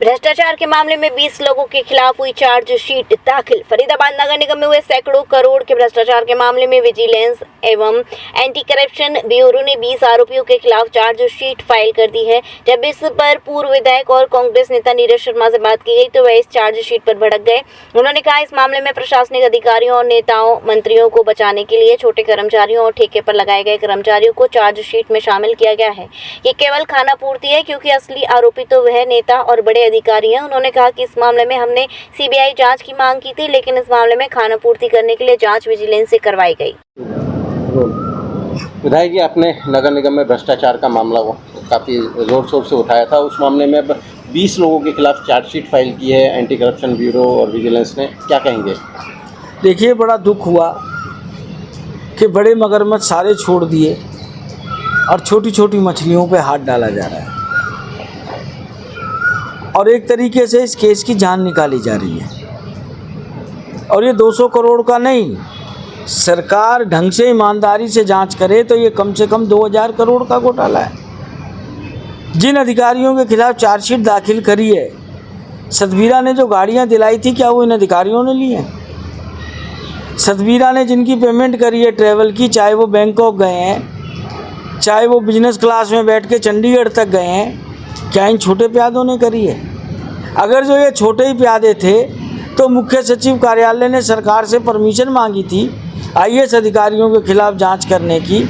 भ्रष्टाचार के मामले में 20 लोगों के खिलाफ हुई चार्जशीट दाखिल। फरीदाबाद नगर निगम में हुए सैकड़ों करोड़ के भ्रष्टाचार के मामले में विजिलेंस एवं एंटी करप्शन ब्यूरो ने 20 आरोपियों के खिलाफ चार्जशीट फाइल कर दी है। जब इस पर पूर्व विधायक और कांग्रेस नेता नीरज शर्मा से बात की गई तो वह इस चार्जशीट पर भड़क गए। उन्होंने कहा, इस मामले में प्रशासनिक अधिकारियों और नेताओं मंत्रियों को बचाने के लिए छोटे कर्मचारियों और ठेके पर लगाए गए कर्मचारियों को चार्जशीट में शामिल किया गया है। ये केवल खाना पूर्ति है, क्योंकि असली आरोपी तो वह नेता और बड़े अधिकारी हैं। उन्होंने कहा कि इस मामले में हमने सीबीआई जांच की मांग की थी, लेकिन इस मामले में खाना पूर्ति करने के लिए जांच विजिलेंस से करवाई गई। विधायक जी, आपने नगर निगम में भ्रष्टाचार का मामला काफ़ी जोर शोर से उठाया था। उस मामले में अब 20 लोगों के खिलाफ चार्जशीट फाइल की है एंटी करप्शन ब्यूरो और विजिलेंस ने, क्या कहेंगे? देखिए, बड़ा दुख हुआ कि बड़े मगरमच्छ सारे छोड़ दिए और छोटी छोटी मछलियों पे हाथ डाला जा रहा है और एक तरीके से इस केस की जान निकाली जा रही है। और ये 200 करोड़ का नहीं, सरकार ढंग से ईमानदारी से जांच करे तो ये कम से कम 2000 करोड़ का घोटाला है। जिन अधिकारियों के खिलाफ चार्जशीट दाखिल करी है, सतबीरा ने जो गाड़ियां दिलाई थी, क्या वो इन अधिकारियों ने ली हैं? सतबीरा ने जिनकी पेमेंट करी है ट्रैवल की, चाहे वो बैंकॉक गए हैं, चाहे वो बिजनेस क्लास में बैठ के चंडीगढ़ तक गए हैं, क्या इन छोटे प्यादों ने करी है? अगर जो ये छोटे ही प्यादे थे तो मुख्य सचिव कार्यालय ने सरकार से परमिशन मांगी थी आईएएस अधिकारियों के खिलाफ जांच करने की।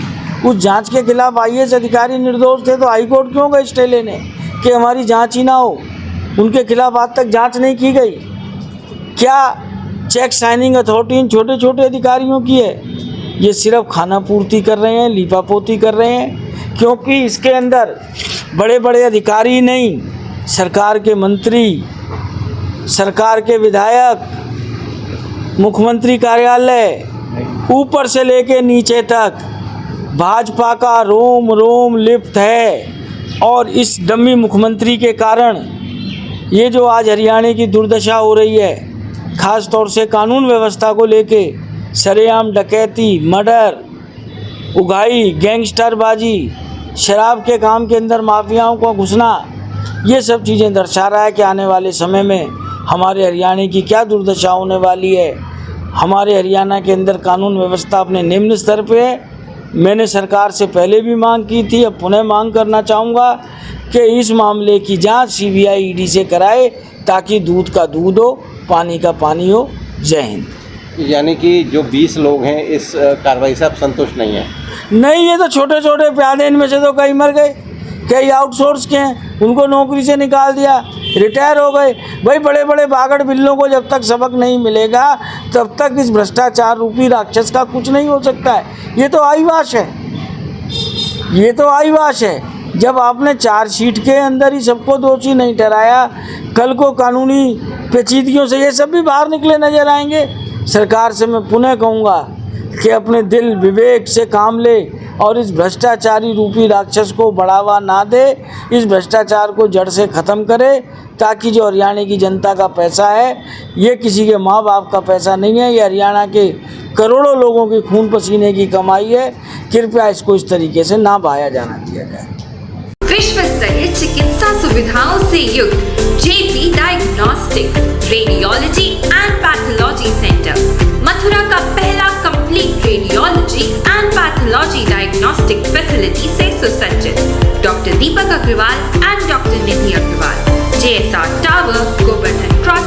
उस जांच के खिलाफ आईएएस अधिकारी निर्दोष थे तो हाईकोर्ट क्यों गए स्टे लेने कि हमारी जांच ही ना हो? उनके खिलाफ आज तक जांच नहीं की गई। क्या चेक साइनिंग अथॉरिटी इन छोटे छोटे अधिकारियों की है? ये सिर्फ खाना पूर्ति कर रहे हैं, लीपापोती कर रहे हैं, क्योंकि इसके अंदर बड़े बड़े अधिकारी नहीं, सरकार के मंत्री, सरकार के विधायक, मुख्यमंत्री कार्यालय, ऊपर से लेके नीचे तक भाजपा का रोम रोम लिप्त है। और इस डम्मी मुख्यमंत्री के कारण ये जो आज हरियाणा की दुर्दशा हो रही है, ख़ास तौर से कानून व्यवस्था को लेके सरेआम डकैती, मर्डर, उगाही, गैंगस्टरबाजी, शराब के काम के अंदर माफियाओं को घुसना, ये सब चीज़ें दर्शा रहा है कि आने वाले समय में हमारे हरियाणा की क्या दुर्दशा होने वाली है। हमारे हरियाणा के अंदर कानून व्यवस्था अपने निम्न स्तर पे है। मैंने सरकार से पहले भी मांग की थी, अब पुनः मांग करना चाहूँगा कि इस मामले की जांच सीबीआई ईडी से कराए, ताकि दूध का दूध हो, पानी का पानी हो। जय हिंद। यानी कि जो 20 लोग हैं, इस कार्रवाई से आप संतुष्ट नहीं हैं? नहीं, ये तो छोटे छोटे प्यादे, इनमें से तो कई मर गए, कई आउटसोर्स के हैं, उनको नौकरी से निकाल दिया, रिटायर हो गए। भाई, बड़े बड़े बागड़ बिल्लों को जब तक सबक नहीं मिलेगा तब तक इस भ्रष्टाचार रूपी राक्षस का कुछ नहीं हो सकता है। ये तो आईवाश है, ये तो आईवाश है। जब आपने चार्जशीट के अंदर ही सबको दोषी नहीं ठहराया, कल को कानूनी पेचीदगियों से ये सब भी बाहर निकले नजर आएंगे। सरकार से मैं पुनः कहूँगा कि अपने दिल विवेक से काम ले और इस भ्रष्टाचारी रूपी राक्षस को बढ़ावा ना दे, इस भ्रष्टाचार को जड़ से ख़त्म करे, ताकि जो हरियाणा की जनता का पैसा है, ये किसी के माँ बाप का पैसा नहीं है, ये हरियाणा के करोड़ों लोगों की खून पसीने की कमाई है। कृपया इसको इस तरीके से ना बहाया जाना दिया जाए। विश्व स्तरीय चिकित्सा सुविधाओं से युक्त JP diagnostics, radiology and pathology centre, Mathura का पहला complete radiology and pathology diagnostic facility से सुसज्जित। Doctor Deepak Agarwal and doctor Nidhi Agarwal, JSR tower, Govardhan cross